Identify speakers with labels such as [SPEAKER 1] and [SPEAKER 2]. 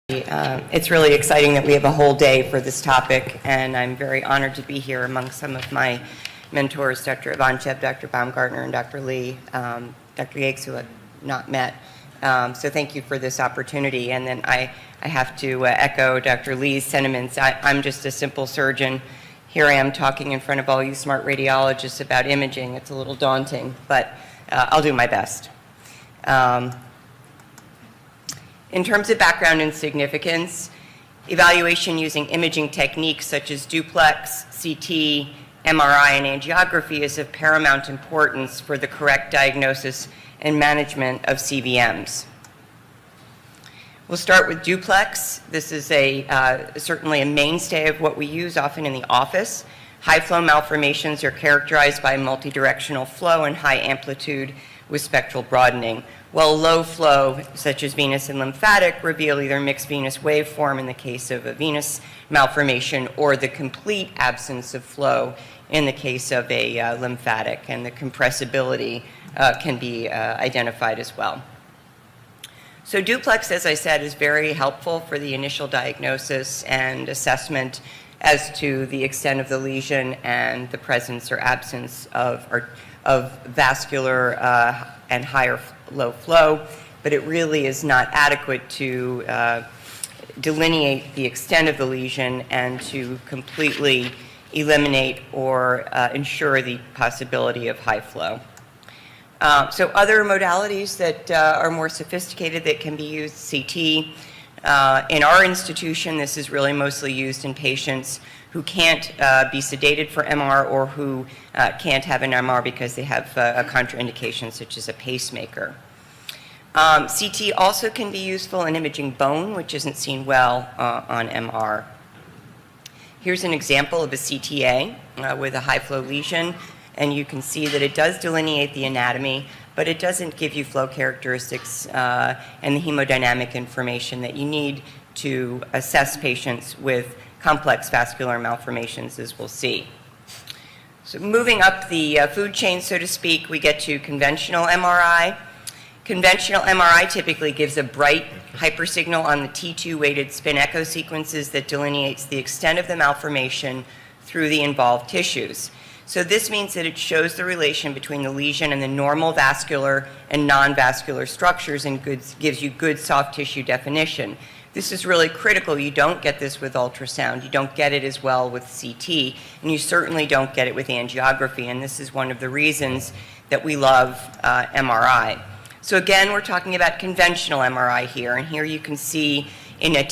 [SPEAKER 1] It's really exciting that we have a whole day for this topic, and I'm very honored to be here among some of my mentors, Dr. Ivanchev, Dr. Baumgartner, and Dr. Lee, Dr. Yakes, who I've not met. So thank you for this opportunity. And then I have to echo Dr. Lee's sentiments. I'm just a simple surgeon. Here I am talking in front of all you smart radiologists about imaging. It's a little daunting, but I'll do my best. In terms of background and significance, evaluation using imaging techniques such as duplex, CT, MRI, and angiography is of paramount importance for the correct diagnosis and management of CVMs. We'll start with duplex. This is certainly a mainstay of what we use often in the office. High flow malformations are characterized by multidirectional flow and high amplitude with spectral broadening, while low flow, such as venous and lymphatic, reveal either mixed venous waveform in the case of a venous malformation or the complete absence of flow in the case of a lymphatic, and the compressibility can be identified as well. So duplex, as I said, is very helpful for the initial diagnosis and assessment as to the extent of the lesion and the presence or absence of vascular and higher low flow, but it really is not adequate to delineate the extent of the lesion and to completely eliminate or ensure the possibility of high flow. So other modalities that are more sophisticated that can be used, CT. In our institution, this is really mostly used in patients who can't be sedated for MR or who can't have an MR because they have a contraindication such as a pacemaker. CT also can be useful in imaging bone, which isn't seen well on MR. Here's an example of a CTA with a high flow lesion, and you can see that it does delineate the anatomy, but it doesn't give you flow characteristics and the hemodynamic information that you need to assess patients with complex vascular malformations, as we'll see. So moving up the food chain, so to speak, we get to conventional MRI. Conventional MRI typically gives a bright hypersignal on the T2 weighted spin echo sequences that delineates the extent of the malformation through the involved tissues. So this means that it shows the relation between the lesion and the normal vascular and non-vascular structures and gives you good soft tissue definition. This is really critical. You don't get this with ultrasound. You don't get it as well with CT, and you certainly don't get it with angiography, and this is one of the reasons that we love MRI. So again, we're talking about conventional MRI here, and here you can see in a